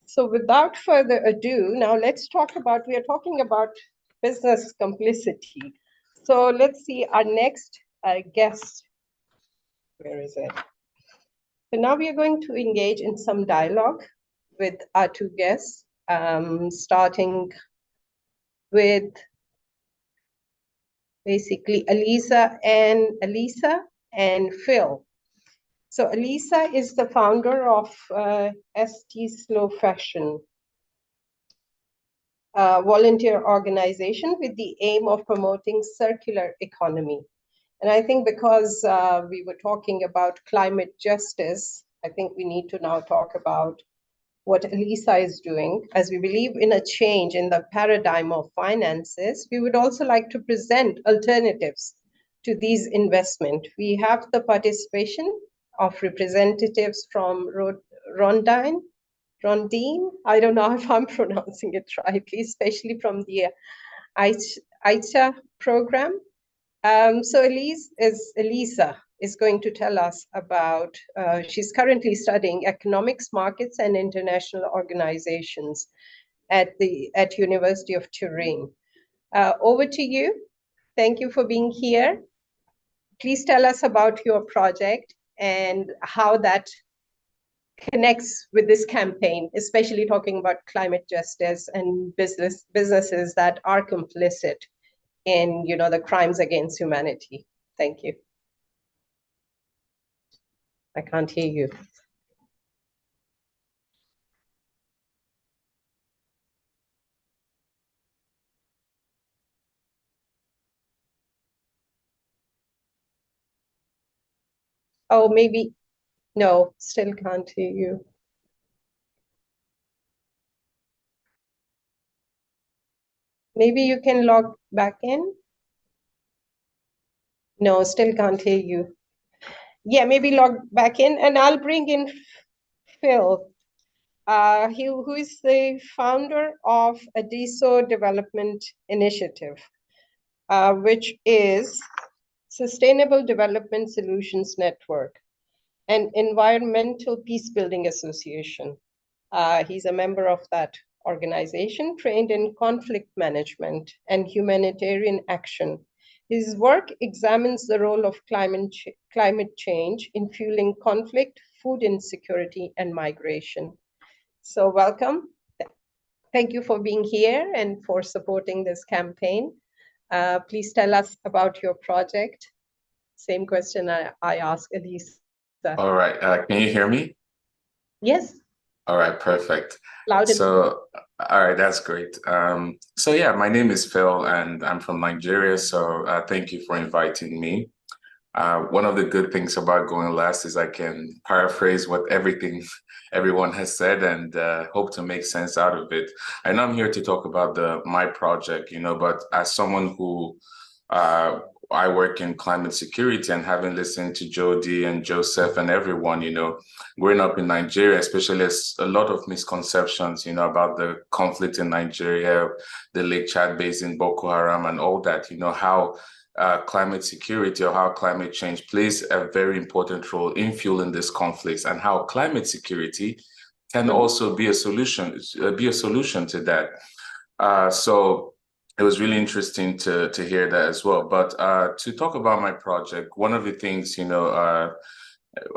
So without further ado, now we are talking about business complicity. So let's see our next guest. Where is it? So now we are going to engage in some dialogue with our two guests, starting with basically Elisa and Phil. So Elisa is the founder of ST Slow Fashion, a volunteer organization with the aim of promoting circular economy. And I think because we were talking about climate justice, I think we need to now talk about what Elisa is doing. As we believe in a change in the paradigm of finances, we would also like to present alternatives to these investments. We have the participation of representatives from Rondine, I don't know if I'm pronouncing it rightly, especially from the AICHA program. So Elisa is going to tell us about, she's currently studying economics, markets, and international organizations at University of Turin. Over to you. Thank you for being here. Please tell us about your project and how that connects with this campaign, especially talking about climate justice and businesses that are complicit in the crimes against humanity. Thank you. I can't hear you. Oh, maybe, no, still can't hear you. Maybe you can log back in. No, still can't hear you. Yeah, maybe log back in and I'll bring in Phil, who is the founder of ADISO Development Initiative, which is Sustainable Development Solutions Network, an environmental peace-building association. He's a member of that organization, trained in conflict management and humanitarian action. His work examines the role of climate change in fueling conflict, food insecurity, and migration. So welcome. Thank you for being here and for supporting this campaign. Please tell us about your project. Same question I asked Elisa. All right. Can you hear me? Yes. All right. Perfect. Loud and all right. That's great. So yeah, my name is Phil and I'm from Nigeria. So thank you for inviting me. One of the good things about going last is I can paraphrase what everyone has said and hope to make sense out of it. I know I'm here to talk about my project, but as someone who I work in climate security, and having listened to Jody and Joseph and everyone, growing up in Nigeria, especially, there's a lot of misconceptions, about the conflict in Nigeria, the Lake Chad Basin, Boko Haram, and all that, how climate security or how climate change plays a very important role in fueling these conflicts, and how climate security can also be a solution to that. So it was really interesting to hear that as well. But to talk about my project, one of the things,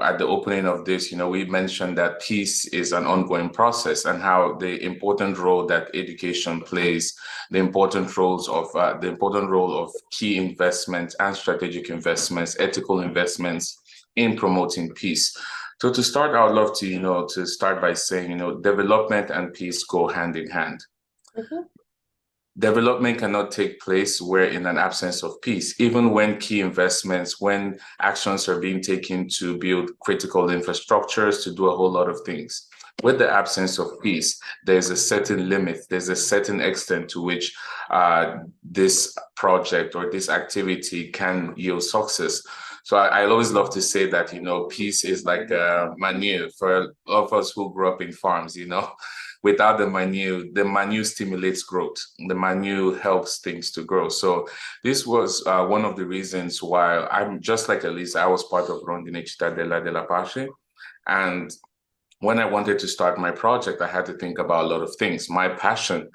at the opening of this, we mentioned that peace is an ongoing process, and how the important role that education plays, the important role of key investments and strategic investments, ethical investments in promoting peace. So to start, I would love to start by saying, development and peace go hand in hand. Development cannot take place where in an absence of peace, even when key investments, when actions are being taken to build critical infrastructures, to do a whole lot of things. With the absence of peace, there's a certain limit, there's a certain extent to which this project or this activity can yield success. So I always love to say that, peace is like manure for all of us who grew up in farms, Without the manure stimulates growth. The manure helps things to grow. So this was one of the reasons why I'm just like Elisa, I was part of Rondinecita de la Pace. And when I wanted to start my project, I had to think about a lot of things. My passion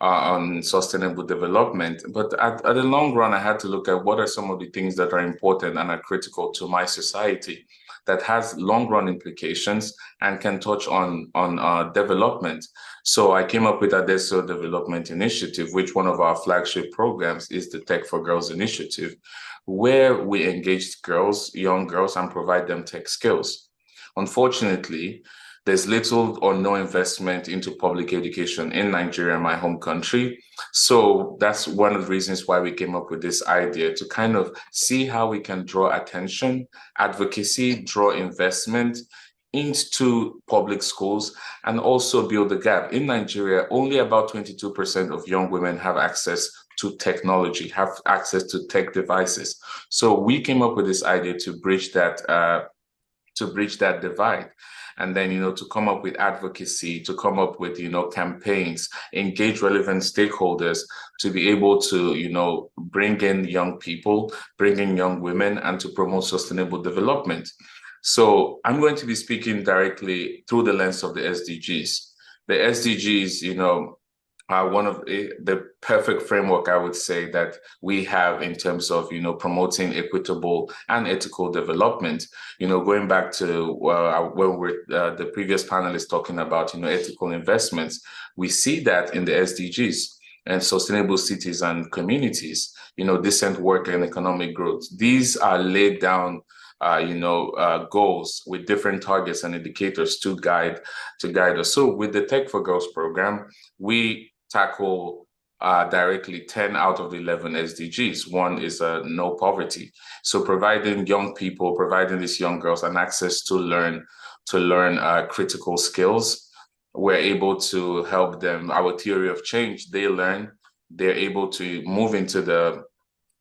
on sustainable development. But at the long run, I had to look at what are some of the things that are important and are critical to my society, that has long-run implications and can touch on development. So I came up with a ADESO Development Initiative, which one of our flagship programs is the Tech for Girls Initiative, where we engaged young girls, and provide them tech skills. Unfortunately, there's little or no investment into public education in Nigeria, my home country. So that's one of the reasons why we came up with this idea, to kind of see how we can draw attention, advocacy, draw investment into public schools, and also build the gap. In Nigeria, only about 22% of young women have access to technology, have access to tech devices. So we came up with this idea to bridge that divide. And then, to come up with advocacy, to come up with, campaigns, engage relevant stakeholders to be able to, bring in young people, bring in young women, and to promote sustainable development. So I'm going to be speaking directly through the lens of the SDGs. The SDGs, one of the perfect framework, I would say, that we have in terms of, promoting equitable and ethical development. Going back to when the previous panelists talking about, ethical investments, we see that in the SDGs and sustainable cities and communities, decent work and economic growth. These are laid down goals with different targets and indicators to guide us. So with the Tech for Girls program, we tackle directly 10 out of the 11 SDGs. One is no poverty. So providing young people, providing these young girls an access to learn critical skills. We're able to help them. Our theory of change, they're able to move into the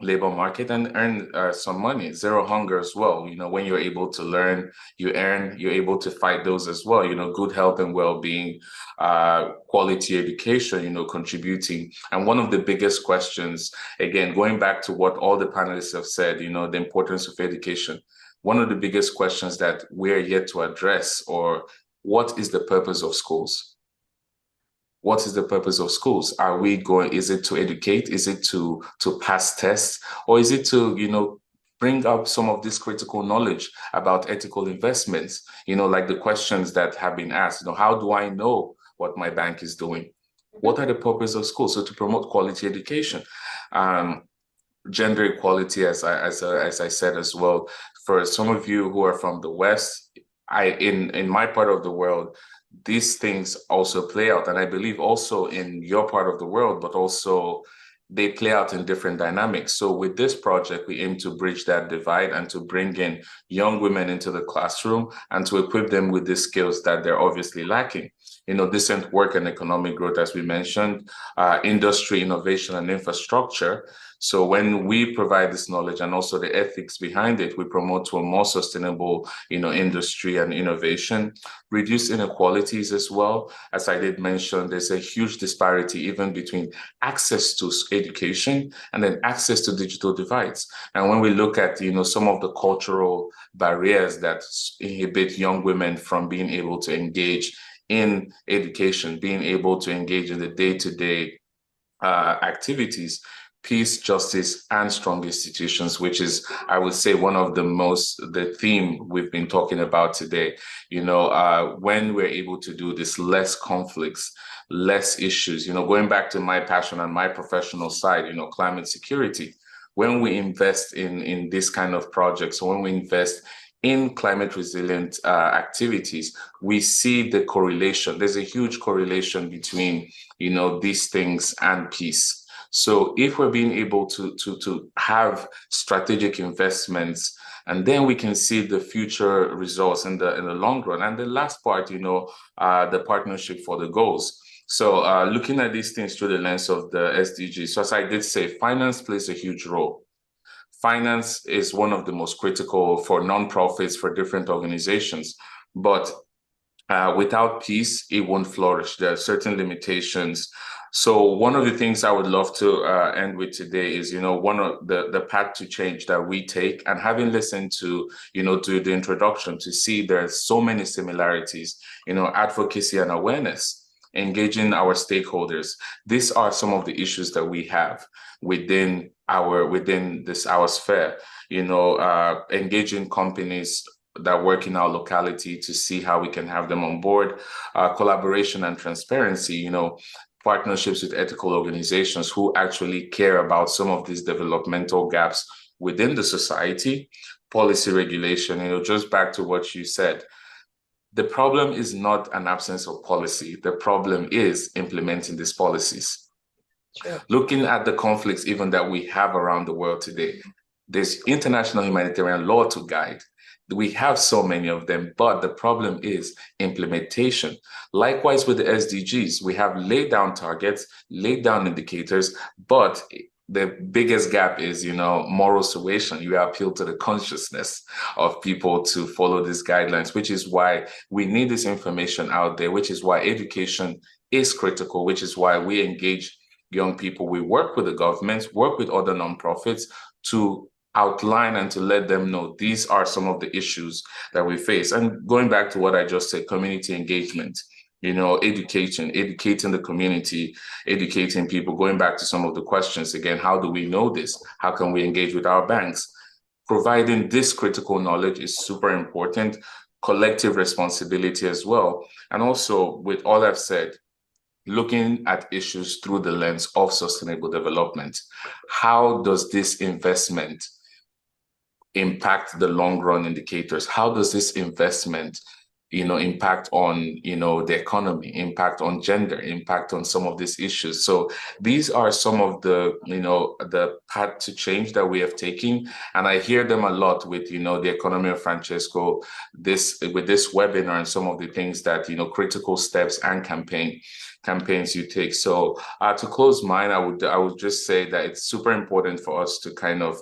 labor market and earn some money. Zero hunger as well. When you're able to learn, you're able to fight those as well. Good health and well-being, quality education, contributing. And one of the biggest questions, again, going back to what all the panelists have said, the importance of education. One of the biggest questions that we're yet to address, or what is the purpose of schools? What is the purpose of schools? Is it to educate? Is it to pass tests? Or is it to, bring up some of this critical knowledge about ethical investments? Like the questions that have been asked, how do I know what my bank is doing? What are the purposes of schools? So to promote quality education, gender equality, as I said as well. For some of you who are from the West, in my part of the world, these things also play out. And I believe also in your part of the world, but also they play out in different dynamics. So with this project, we aim to bridge that divide and to bring in young women into the classroom and to equip them with the skills that they're obviously lacking. Decent work and economic growth, as we mentioned, industry, innovation, and infrastructure. So when we provide this knowledge and also the ethics behind it, we promote to a more sustainable, industry and innovation, reduce inequalities as well. As I did mention, there's a huge disparity even between access to education and then access to digital divides. And when we look at, some of the cultural barriers that inhibit young women from being able to engage in education, being able to engage in the day-to-day activities, peace, justice, and strong institutions, which is, I would say, one of the theme we've been talking about today. When we're able to do this, less conflicts, less issues, going back to my passion and my professional side, climate security. When we invest in this kind of projects, when we invest in climate resilient activities, we see the correlation. There's a huge correlation between, these things and peace. So if we're being able to have strategic investments, and then we can see the future results in the long run. And the last part, the partnership for the goals. So looking at these things through the lens of the SDGs. So as I did say, finance plays a huge role. Finance is one of the most critical for nonprofits, for different organizations. But without peace, it won't flourish. There are certain limitations. So one of the things I would love to end with today is, one of the path to change that we take, and having listened to, to the introduction, to see there are so many similarities, advocacy and awareness, engaging our stakeholders. These are some of the issues that we have within our sphere, engaging companies that work in our locality to see how we can have them on board, collaboration and transparency, partnerships with ethical organizations who actually care about some of these developmental gaps within the society, policy regulation, just back to what you said. The problem is not an absence of policy. The problem is implementing these policies. Sure. Looking at the conflicts even that we have around the world today, there's international humanitarian law to guide. We have so many of them, but the problem is implementation. Likewise with the SDGs, we have laid down targets, laid down indicators, but the biggest gap is, moral suasion. You appeal to the consciousness of people to follow these guidelines, which is why we need this information out there, which is why education is critical, which is why we engage young people. We work with the governments, work with other nonprofits to outline and to let them know these are some of the issues that we face. And going back to what I just said, community engagement, education, educating the community, educating people, going back to some of the questions again, how do we know this? How can we engage with our banks? Providing this critical knowledge is super important, collective responsibility as well. And also with all I've said, looking at issues through the lens of sustainable development. How does this investment impact the long run indicators? How does this investment, impact on, the economy, impact on gender, impact on some of these issues? So these are some of the, the path to change that we have taken. And I hear them a lot with, the economy of Francesco, with this webinar and some of the things that, critical steps and campaigns you take. So to close mine, I would just say that it's super important for us to kind of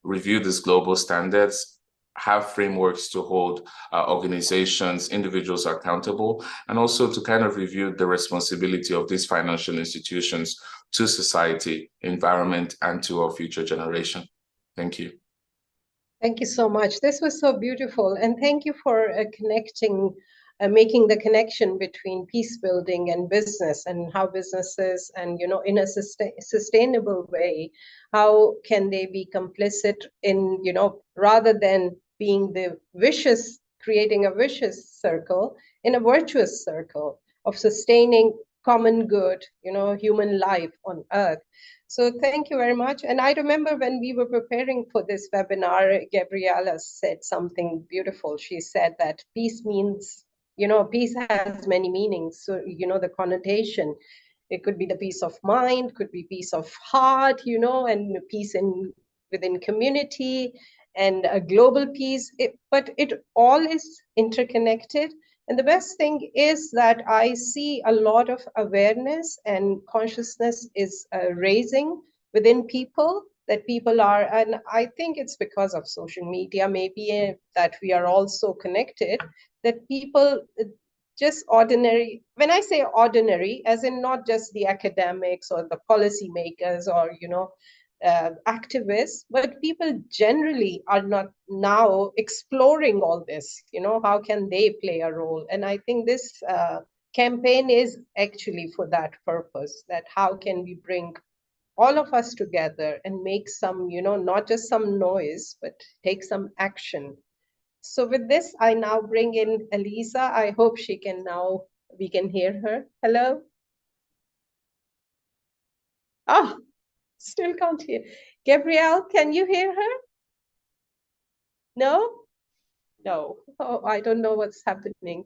review these global standards, have frameworks to hold organizations, individuals accountable, and also to kind of review the responsibility of these financial institutions to society, environment, and to our future generation. Thank you. Thank you so much. This was so beautiful. And thank you for making the connection between peace building and business, and how businesses and, in a sustainable way, how can they be complicit in, rather than being creating a vicious circle, in a virtuous circle of sustaining common good, human life on earth. So thank you very much. And I remember when we were preparing for this webinar, Gabriela said something beautiful. She said that peace means, peace has many meanings. So, the connotation, it could be the peace of mind, could be peace of heart, and peace within community, and a global peace, but it all is interconnected. And the best thing is that I see a lot of awareness and consciousness is raising within people, that people are, and I think it's because of social media, maybe that we are all so connected, that people just ordinary, when I say ordinary, as in not just the academics or the policymakers or, activists, but people generally are not now exploring all this. How can they play a role? And I think this campaign is actually for that purpose, that how can we bring all of us together and make some, not just some noise, but take some action. So with this, I now bring in Elisa. I hope we can hear her. Hello? Oh, still can't hear. Gabrielle, can you hear her? No? No. Oh, I don't know what's happening.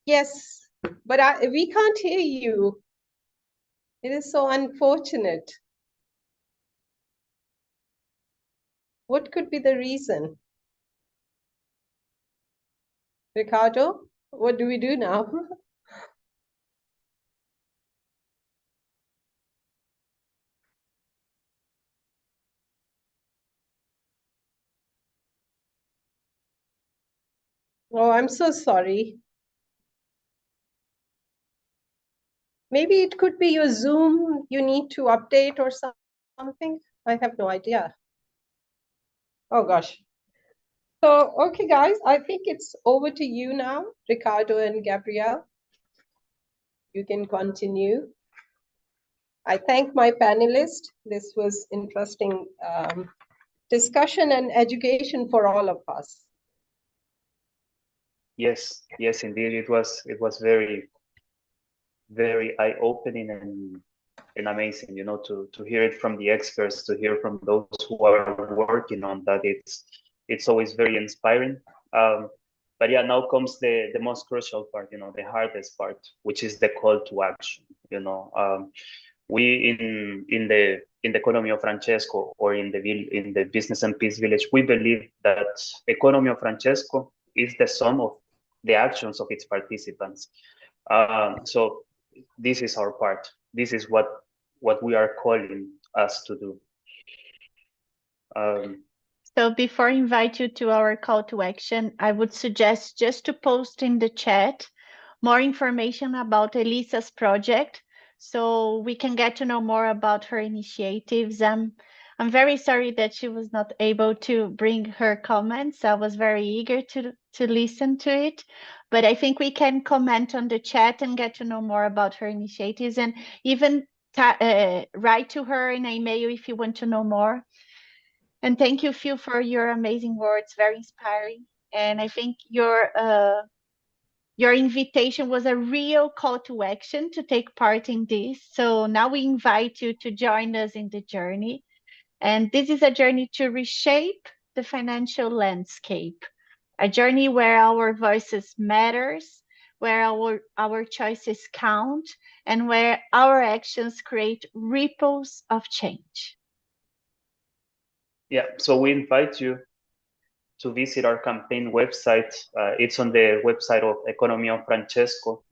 Yes, but we can't hear you. It is so unfortunate. What could be the reason? Ricardo, what do we do now? Oh, I'm so sorry. Maybe it could be your Zoom you need to update or something. I have no idea. Oh gosh. So, okay, guys, I think it's over to you now, Ricardo and Gabrielle. You can continue. I thank my panelists. This was interesting discussion and education for all of us. Yes, indeed, it was very, very eye-opening and amazing, to hear it from the experts, to hear from those who are working on that. It's always very inspiring. But yeah, now comes the most crucial part, the hardest part, which is the call to action. We in the economy of Francesco, or in the Business and Peace Village, we believe that economy of Francesco is the sum of the actions of its participants. So this is our part. This is what we are calling us to do. So before I invite you to our call to action, I would suggest just to post in the chat more information about Elisa's project, so we can get to know more about her initiatives. I'm very sorry that she was not able to bring her comments. I was very eager to listen to it, but I think we can comment on the chat and get to know more about her initiatives, and even write to her in an email if you want to know more. And thank you, Phil, for your amazing words, very inspiring. And I think your invitation was a real call to action to take part in this. So now we invite you to join us in the journey. And this is a journey to reshape the financial landscape, a journey where our voices matters, where our choices count, and where our actions create ripples of change. Yeah, so we invite you to visit our campaign website. It's on the website of Economy of Francesco.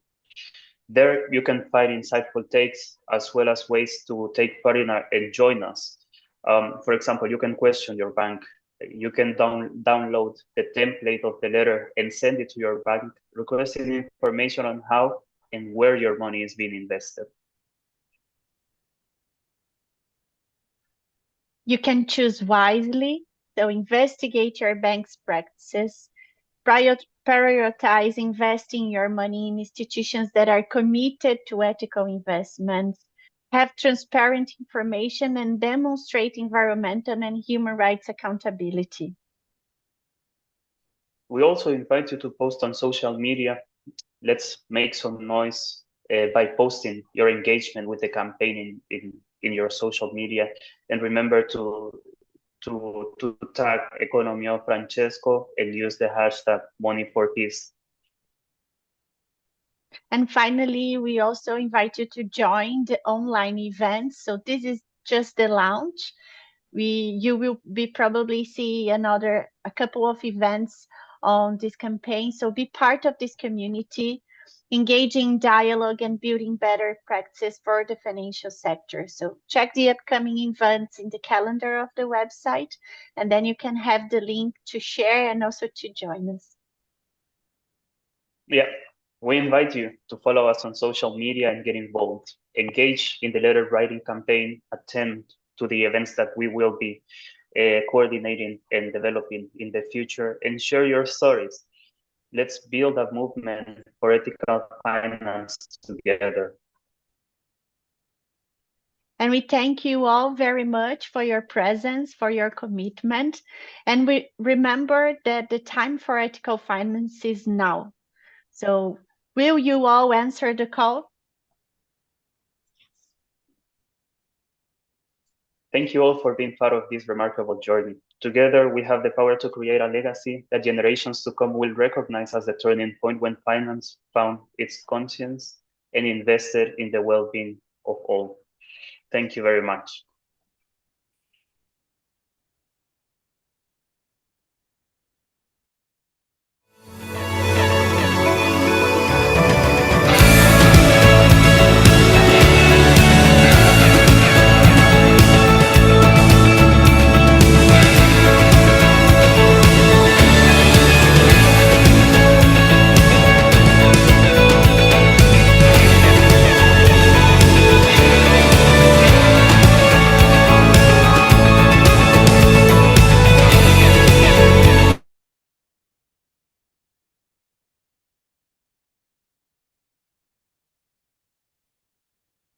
There you can find insightful takes, as well as ways to take part in and join us. For example, you can question your bank. You can download the template of the letter and send it to your bank, requesting information on how and where your money is being invested. You can choose wisely, so investigate your bank's practices, prioritize investing your money in institutions that are committed to ethical investments, have transparent information, and demonstrate environmental and human rights accountability. We also invite you to post on social media. Let's make some noise by posting your engagement with the campaign in your social media, and remember to tag Economy of Francesco and use the hashtag Money for Peace. And finally, we also invite you to join the online events. So this is just the launch. You will probably see a couple of events on this campaign. So be part of this community, engaging dialogue and building better practices for the financial sector. So check the upcoming events in the calendar of the website, and then you can have the link to share and also to join us. Yeah, We invite you to follow us on social media and get involved. Engage in the letter writing campaign, attend to the events that we will be coordinating and developing in the future, and share your stories. Let's build a movement for ethical finance together. And we thank you all very much for your presence, for your commitment. And we remember that the time for ethical finance is now. So will you all answer the call? Thank you all for being part of this remarkable journey. Together, we have the power to create a legacy that generations to come will recognize as the turning point when finance found its conscience and invested in the well-being of all. Thank you very much.